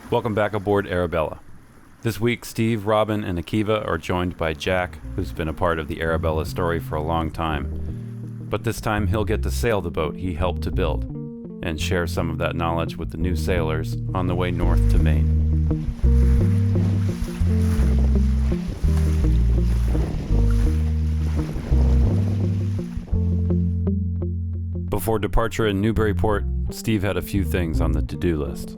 Welcome back aboard Arabella. This week, Steve, Robin, and Akiva are joined by Jack, who's been a part of the Arabella story for a long time. But this time, he'll get to sail the boat he helped to build, and share some of that knowledge with the new sailors on the way north to Maine. Before departure in Newburyport, Steve had a few things on the to-do list.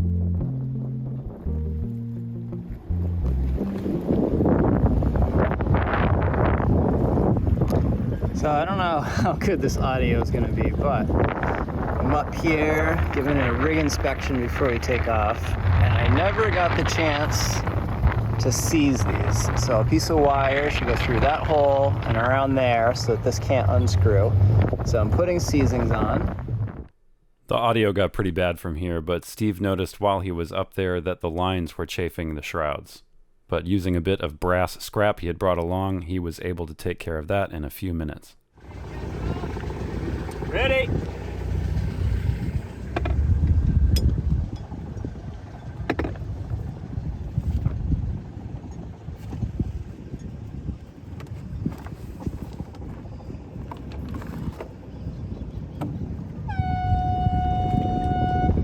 So I don't know how good this audio is going to be, but I'm up here giving it a rig inspection before we take off, and I never got the chance to seize these. So a piece of wire should go through that hole and around there so that this can't unscrew. So I'm putting seizings on. The audio got pretty bad from here, but Steve noticed while he was up there that the lines were chafing the shrouds. But using a bit of brass scrap he had brought along, he was able to take care of that in a few minutes. Ready?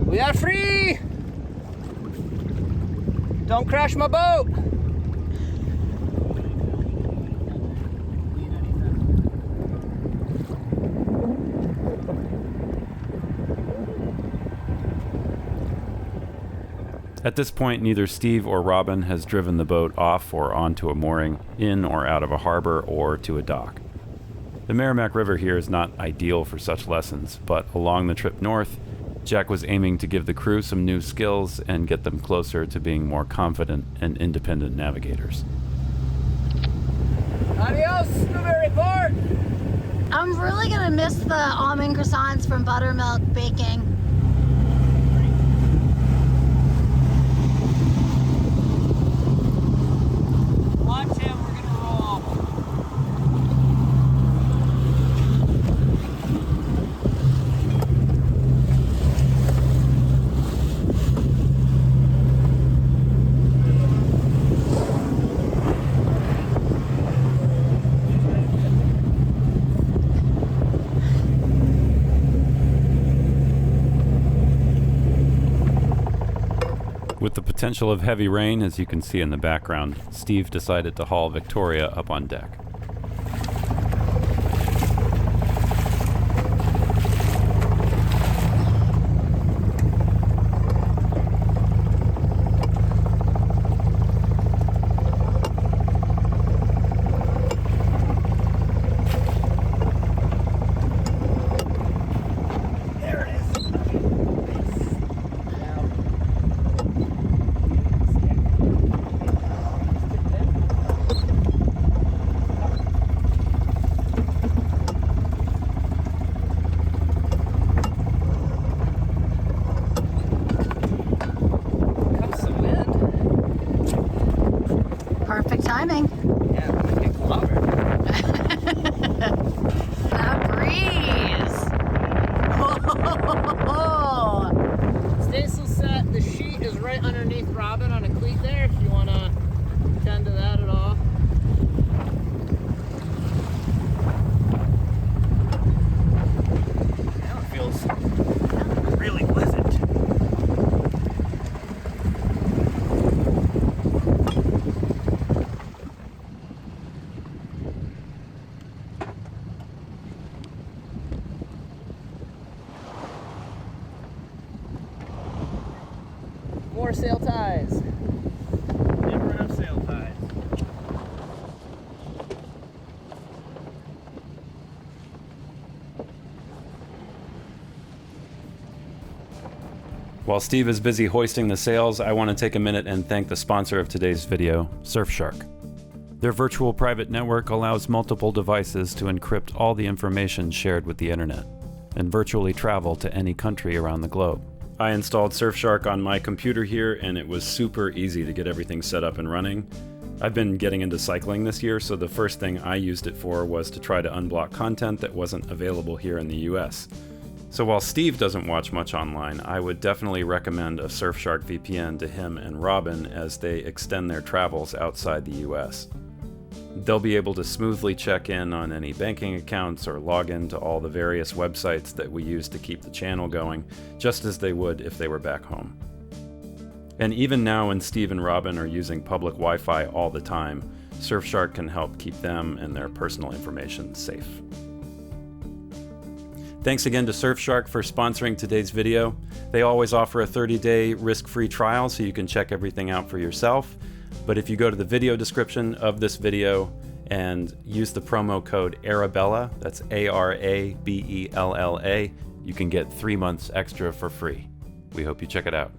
We are free! Don't crash my boat! At this point, neither Steve or Robin has driven the boat off or onto a mooring, in or out of a harbor, or to a dock. The Merrimack River here is not ideal for such lessons, but along the trip north, Jack was aiming to give the crew some new skills and get them closer to being more confident and independent navigators. Adios, Newburyport! I'm really gonna miss the almond croissants from Buttermilk Baking. Watch him, we're gonna roll. With the potential of heavy rain, as you can see in the background, Steve decided to haul Victoria up on deck. Perfect timing. Yeah, I'm gonna get clobbered. That breeze. Oh. Staysail set, the sheet is right underneath Robin on a cleat there if you want to tend to that at all. Now it feels really pleasant. More sail ties. Never enough sail ties. While Steve is busy hoisting the sails, I want to take a minute and thank the sponsor of today's video, Surfshark. Their virtual private network allows multiple devices to encrypt all the information shared with the internet and virtually travel to any country around the globe. I installed Surfshark on my computer here, and it was super easy to get everything set up and running. I've been getting into cycling this year, so the first thing I used it for was to try to unblock content that wasn't available here in the US. So while Steve doesn't watch much online, I would definitely recommend a Surfshark VPN to him and Robin as they extend their travels outside the US. They'll be able to smoothly check in on any banking accounts or log into all the various websites that we use to keep the channel going, just as they would if they were back home. And even now when Steve and Robin are using public Wi-Fi all the time, Surfshark can help keep them and their personal information safe. Thanks again to Surfshark for sponsoring today's video. They always offer a 30-day risk-free trial so you can check everything out for yourself. But if you go to the video description of this video and use the promo code Arabella, that's ARABELLA, you can get 3 months extra for free. We hope you check it out.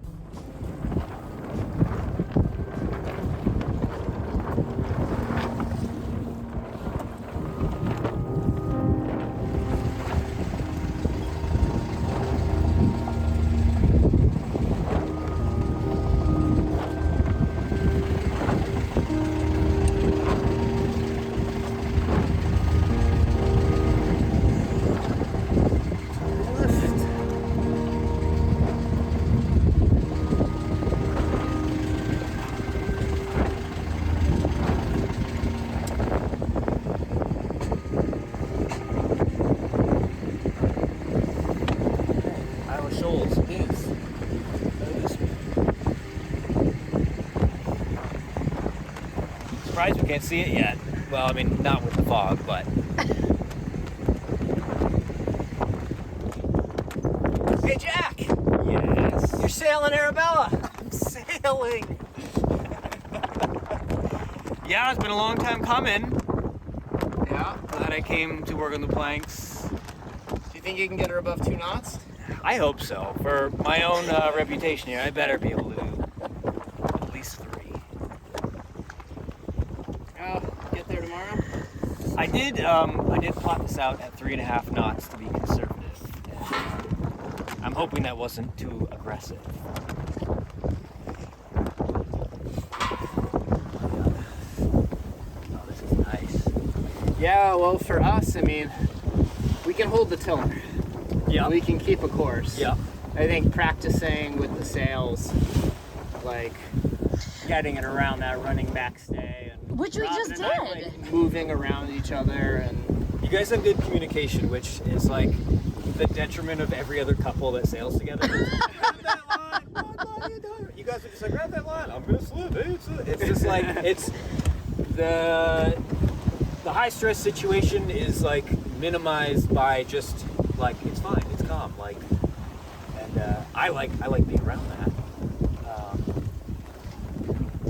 Surprised we can't see it yet. Well, I mean, not with the fog, but. Hey, Jack! Yes? You're sailing Arabella! I'm sailing! Yeah, it's been a long time coming. Yeah? Glad I came to work on the planks. Do you think you can get her above 2 knots? I hope so. For my own reputation here, I better be able to do at least 3. Get there tomorrow? I did plot this out at 3.5 knots to be conservative. I'm hoping that wasn't too aggressive. Oh, this is nice. Yeah, well, for us, I mean, we can hold the tiller. Yeah. We can keep a course. Yeah. I think practicing with the sails, like getting it around that running backstay, and Which we Robin just and I, did. like, moving around each other, and You guys have good communication, which is like the detriment of every other couple that sails together. Grab that line. What line you doing? You guys are just like, grab that line. I'm gonna slip. It's just like it's the high stress situation is like minimized by just like it's fine, it's calm, like, and I like being around that.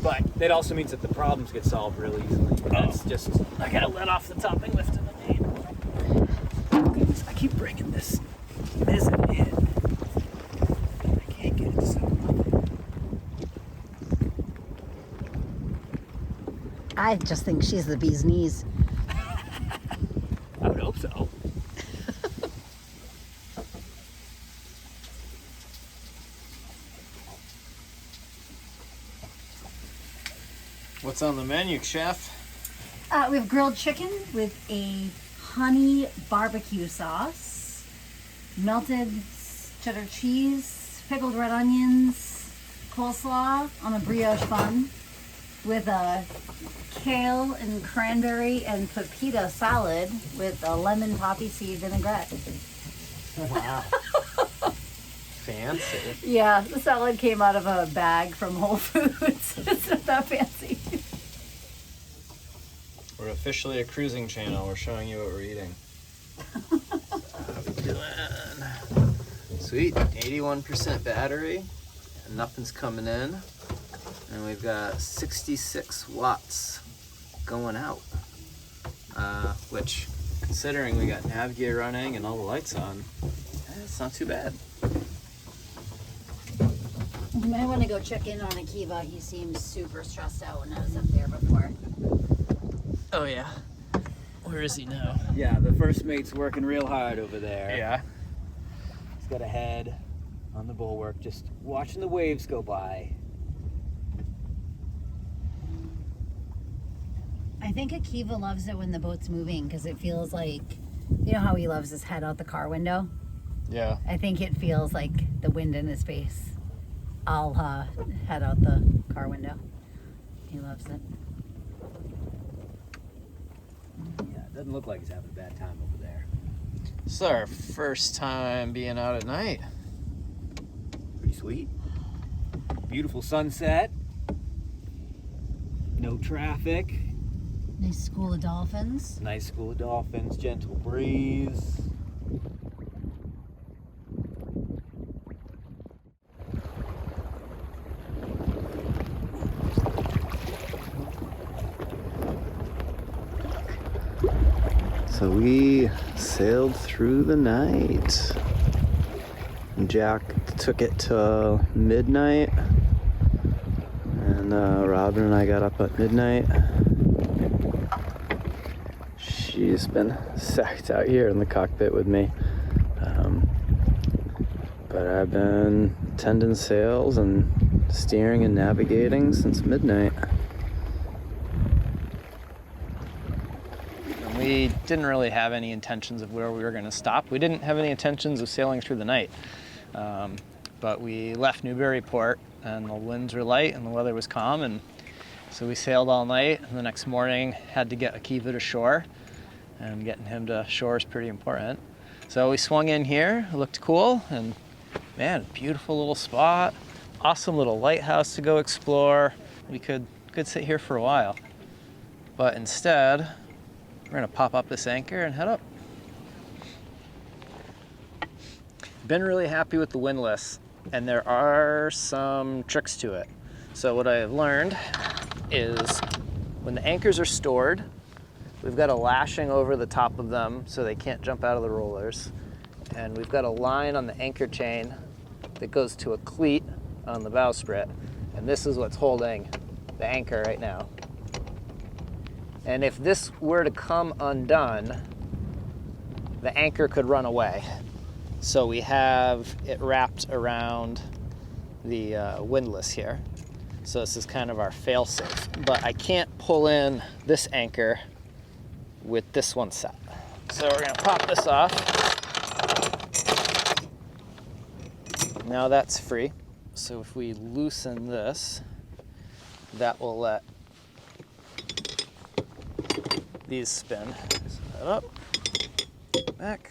But that also means that the problems get solved really easily. That's just I gotta let off the topping lift in the main. Goodness, I keep bringing this mizzen in. I can't get it to settle. I just think she's the bee's knees. I would hope so. what's on the menu, chef? We have grilled chicken with a honey barbecue sauce, melted cheddar cheese, pickled red onions, coleslaw on a brioche bun with a kale and cranberry and pepita salad with a lemon poppy seed vinaigrette. Wow. Fancy. Yeah, the salad came out of a bag from Whole Foods. It's not that fancy. We're officially a cruising channel. We're showing you what we're eating. How we doing? Sweet. 81% battery. And nothing's coming in. And we've got 66 watts going out. Which, considering we got nav gear running and all the lights on, it's not too bad. You might want to go check in on Akiva. He seems super stressed out when I was up there before. Oh yeah. Where is he now? Yeah, the first mate's working real hard over there. Yeah. He's got a head on the bulwark, just watching the waves go by. I think Akiva loves it when the boat's moving because it feels like, you know how he loves his head out the car window? Yeah. I think it feels like the wind in his face. I'll head out the car window. He loves it. Yeah, it doesn't look like he's having a bad time over there. This is our first time being out at night. Pretty sweet. Beautiful sunset. No traffic. Nice school of dolphins. Nice school of dolphins, gentle breeze. So we sailed through the night. Jack took it to midnight, and Robin and I got up at midnight. She's been sacked out here in the cockpit with me, but I've been tending sails and steering and navigating since midnight. We didn't really have any intentions of where we were going to stop. We didn't have any intentions of sailing through the night. But we left Newburyport and the winds were light and the weather was calm, and so we sailed all night, and the next morning had to get Akiva to shore, and getting him to shore is pretty important. So we swung in here, it looked cool, and man, beautiful little spot, awesome little lighthouse to go explore. We could sit here for a while, but instead we're gonna pop up this anchor and head up. Been really happy with the windlass, and there are some tricks to it. So what I have learned is when the anchors are stored, we've got a lashing over the top of them so they can't jump out of the rollers. And we've got a line on the anchor chain that goes to a cleat on the bowsprit. And this is what's holding the anchor right now. And if this were to come undone, the anchor could run away. So we have it wrapped around the windlass here. So this is kind of our fail-safe. But I can't pull in this anchor with this one set. So we're gonna pop this off. Now that's free. So if we loosen this, that will let these spin. Set that up, back,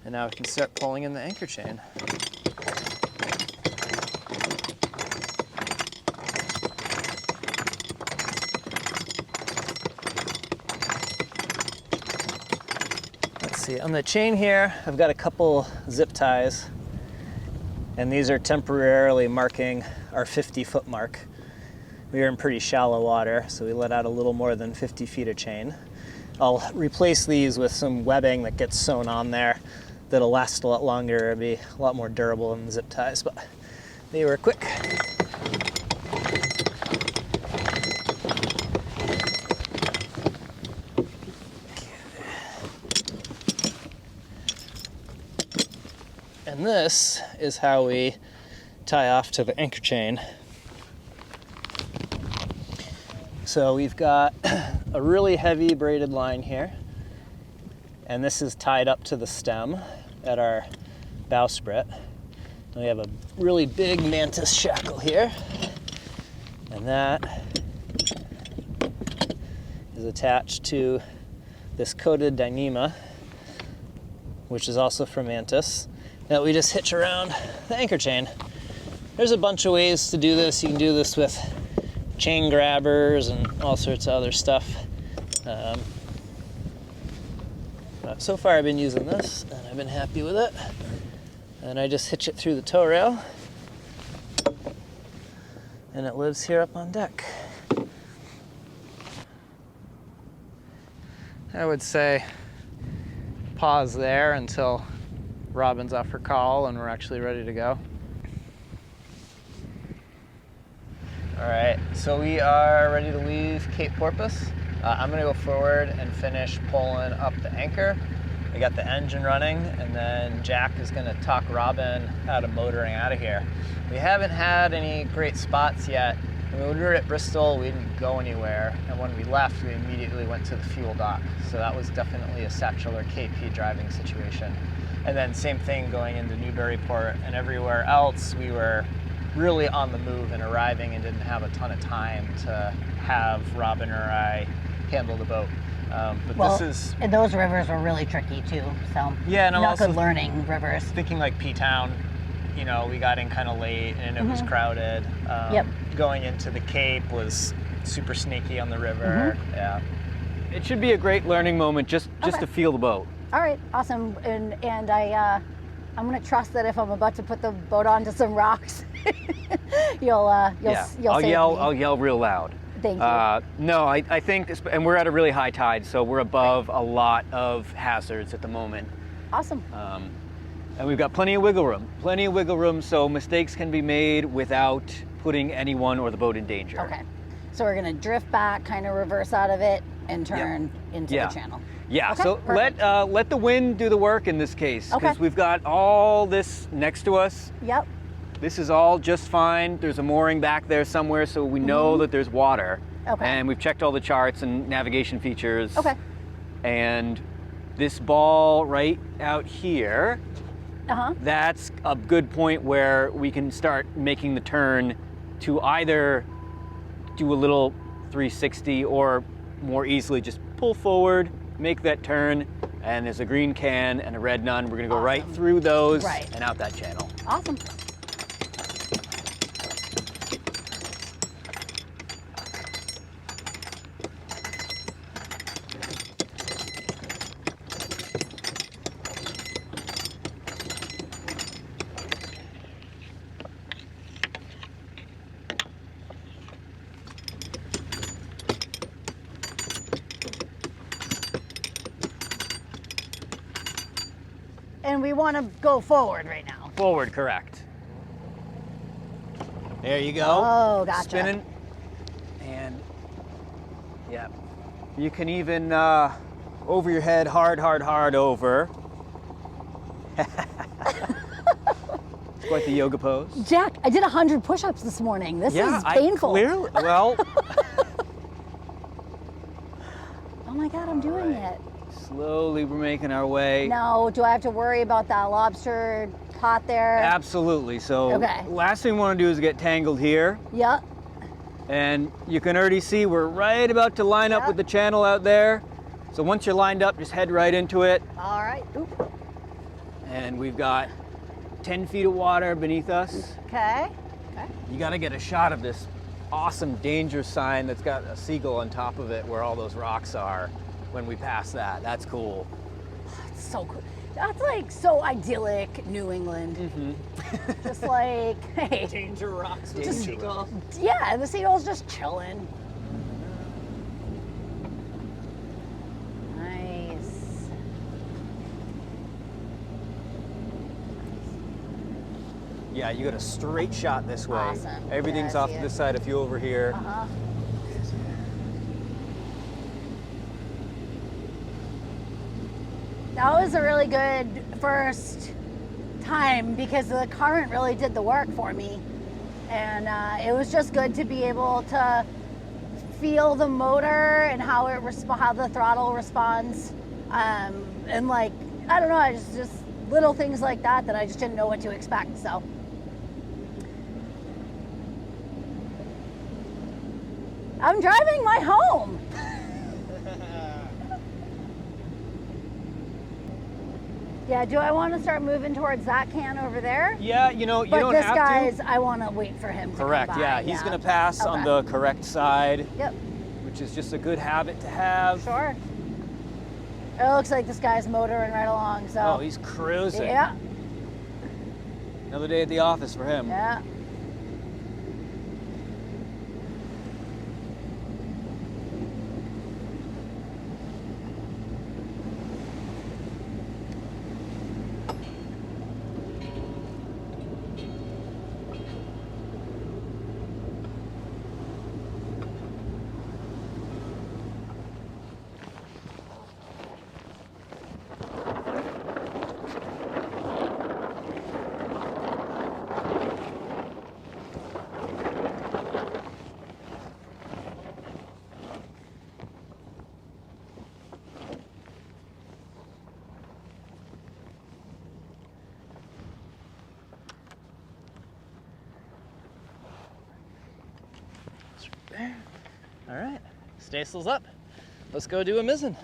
and now we can start pulling in the anchor chain. Let's see, on the chain here, I've got a couple zip ties, and these are temporarily marking our 50-foot mark. We are in pretty shallow water, so we let out a little more than 50 feet of chain. I'll replace these with some webbing that gets sewn on there that'll last a lot longer. It'll be a lot more durable than zip ties, but they were quick. And this is how we tie off to the anchor chain. So we've got a really heavy braided line here, and this is tied up to the stem at our bowsprit. And we have a really big mantis shackle here, and that is attached to this coated dyneema, which is also from mantis, that we just hitch around the anchor chain. There's a bunch of ways to do this. You can do this with chain grabbers and all sorts of other stuff. But so far I've been using this and I've been happy with it. And I just hitch it through the tow rail and it lives here up on deck. I would say pause there until Robin's off her call and we're actually ready to go. All right, so we are ready to leave Cape Porpoise. I'm gonna go forward and finish pulling up the anchor. I got the engine running, and then Jack is gonna talk Robin out of motoring out of here. We haven't had any great spots yet. When we were at Bristol, we didn't go anywhere, and when we left, we immediately went to the fuel dock. So that was definitely a Satchel or KP driving situation. And then same thing going into Newburyport, and everywhere else we were really on the move and arriving and didn't have a ton of time to have Robin or I handle the boat. But Well, this is... and those rivers were really tricky too, so Yeah, and I'm not also good learning rivers. thinking like P-Town, you know, we got in kind of late and it was crowded. Yep. Going into the Cape was super sneaky on the river. Yeah. It should be a great learning moment just to feel the boat. All right, awesome. And I'm gonna trust that if I'm about to put the boat onto some rocks, you'll save me. I'll yell real loud. Thank you. No, I think, and we're at a really high tide, so we're above a lot of hazards at the moment. Awesome. And we've got plenty of wiggle room, so mistakes can be made without putting anyone or the boat in danger. Okay. So we're gonna drift back, kind of reverse out of it, and turn into the channel. Yeah, Okay, so perfect. let the wind do the work in this case, because Okay. we've got all this next to us. Yep. This is all just fine. There's a mooring back there somewhere, so we know that there's water. Okay. And we've checked all the charts and navigation features. Okay. And this ball right out here, that's a good point where we can start making the turn to either do a little 360 or more easily just pull forward, make that turn, and there's a green can and a red nun. We're gonna go right through those and out that channel. Awesome. And we want to go forward right now. Forward, correct. There you go. Oh, gotcha. Spinning. And, yeah. You can even, over your head, hard over. It's quite the yoga pose. Jack, I did 100 push-ups this morning. This is painful. Clearly, well. Oh my God, I'm doing it. Slowly we're making our way. Now, do I have to worry about that lobster caught there? Absolutely. So Okay. last thing we want to do is get tangled here. Yep. And you can already see we're right about to line up with the channel out there. So once you're lined up, just head right into it. All right. Oop. And we've got 10 feet of water beneath us. Okay. You got to get a shot of this awesome danger sign that's got a seagull on top of it where all those rocks are when we pass that. That's cool. That's so cool. That's like so idyllic New England. Just like, hey. Danger rocks. Just- Danger rocks. Yeah, the seagull's just chilling. Nice. Yeah, you got a straight shot this way. Awesome. Everything's Yeah, I off see to it. this side, a few over here. That was a really good first time because the current really did the work for me. And it was just good to be able to feel the motor and how how the throttle responds. And like, I don't know, just little things like that I just didn't know what to expect, so. I'm driving my home. Yeah, do I want to start moving towards that can over there? Yeah, you know, you But don't this have guy's, to. I want to wait for him to Correct, come by. yeah. He's going to pass on the correct side, Yep, which is just a good habit to have. sure. It looks like this guy's motoring right along, so. Oh, he's cruising. Yeah, Another day at the office for him. yeah. there. All right, staysail's up. Let's go do a mizzen.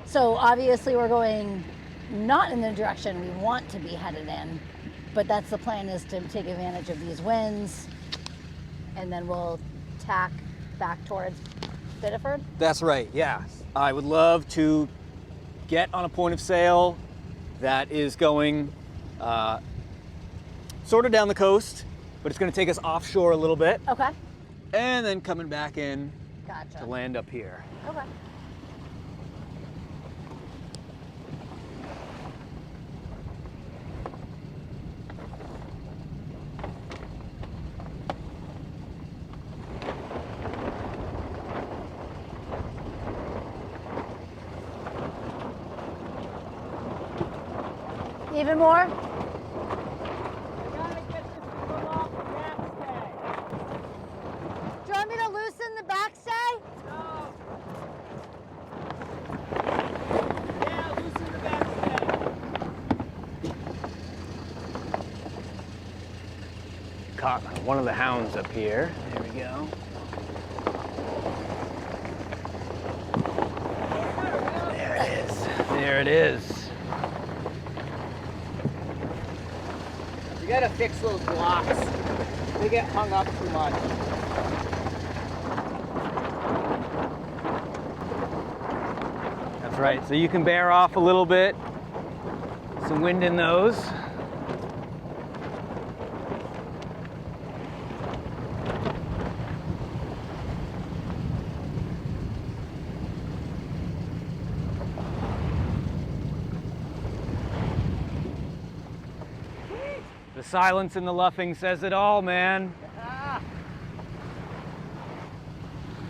So obviously we're going not in the direction we want to be headed in, but that's the plan, is to take advantage of these winds, and then we'll tack back towards Biddeford. That's right, yeah. I would love to get on a point of sail that is going sort of down the coast, but it's going to take us offshore a little bit, Okay. and then coming back in Gotcha. to land up here. Okay. Even more? Do you want me to loosen the backstay? No. Yeah, loosen the backstay. Caught one of the hounds up here. There we go. There it is. There it is. You gotta fix those blocks. They get hung up too much. That's right, so you can bear off a little bit. Some wind in those. The silence in the luffing says it all, man.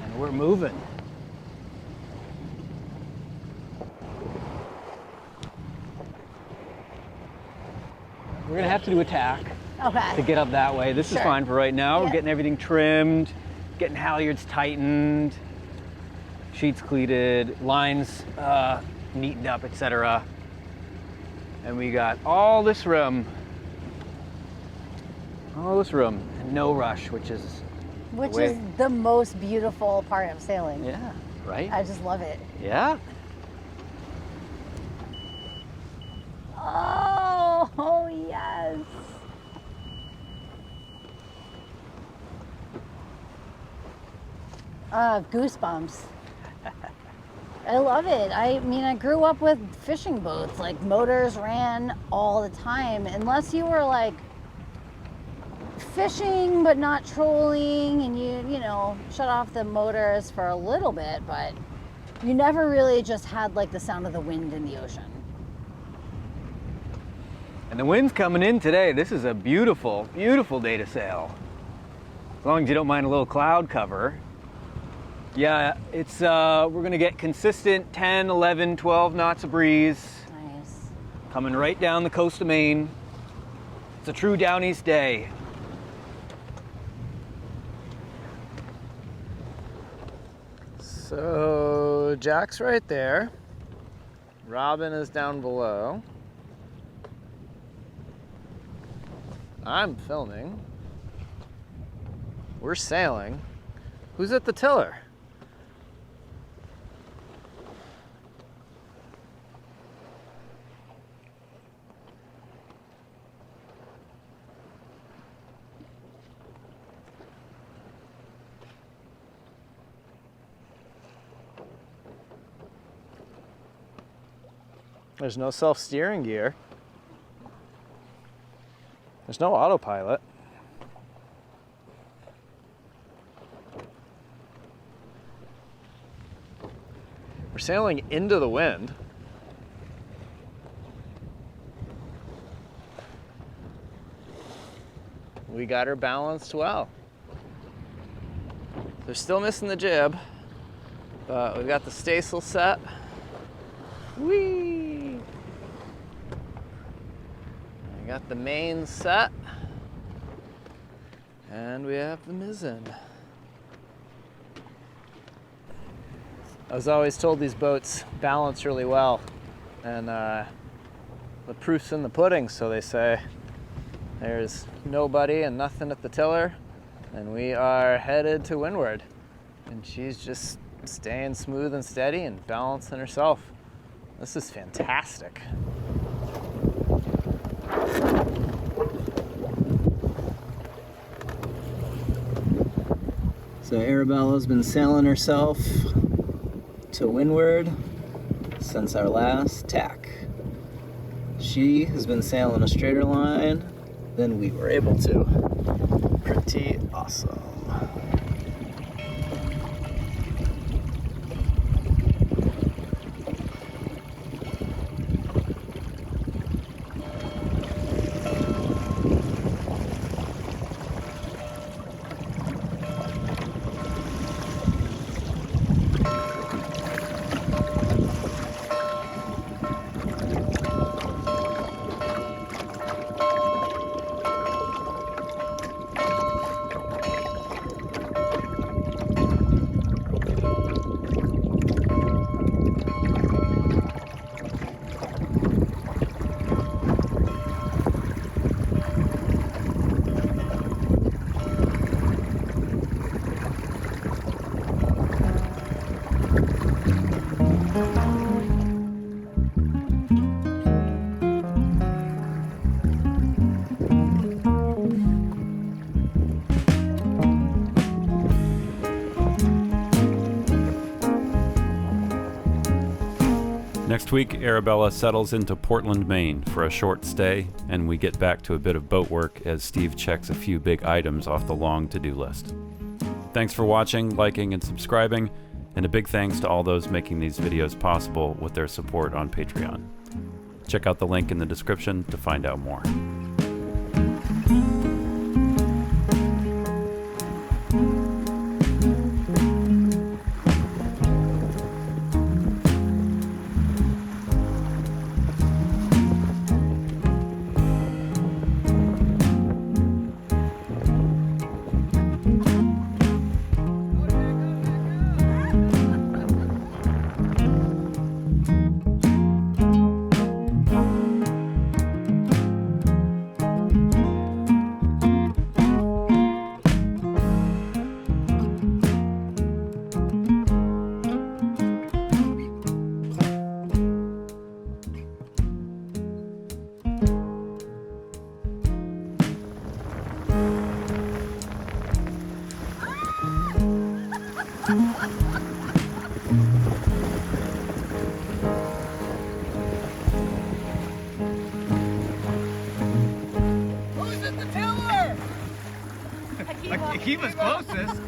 And we're moving. We're gonna have to do a tack Okay. to get up that way. This is Sure. fine for right now. Yeah. We're getting everything trimmed, getting halyards tightened, sheets cleated, lines neatened up, etc. And we got all this room. All this room and no rush, which is the most beautiful part of sailing. yeah, right? I just love it. Yeah. Oh, yes. Goosebumps. I love it. I mean, I grew up with fishing boats. Like, motors ran all the time, unless you were like fishing but not trolling, and you know, shut off the motors for a little bit, but you never really just had like the sound of the wind in the ocean. And the wind's coming in today. This is a beautiful, beautiful day to sail. As long as you don't mind a little cloud cover. Yeah, it's we're gonna get consistent 10, 11, 12 knots of breeze. Nice. Coming right down the coast of Maine. It's a true down east day. So Jack's right there. Robin is down below. I'm filming. We're sailing. Who's at the tiller? There's no self-steering gear. There's no autopilot. We're sailing into the wind. We got her balanced well. They're still missing the jib, but we've got the staysail set. Whee! got the main set, and we have the mizzen. I was always told these boats balance really well, and the proof's in the pudding, so they say. There's nobody and nothing at the tiller, and we are headed to windward. And she's just staying smooth and steady and balancing herself. This is fantastic. So Arabella's been sailing herself to windward since our last tack. She has been sailing a straighter line than we were able to. Pretty awesome. Next week, Arabella settles into Portland, Maine for a short stay, and we get back to a bit of boat work as Steve checks a few big items off the long to-do list. Thanks for watching, liking, and subscribing, and a big thanks to all those making these videos possible with their support on Patreon. Check out the link in the description to find out more. Akiva's closest.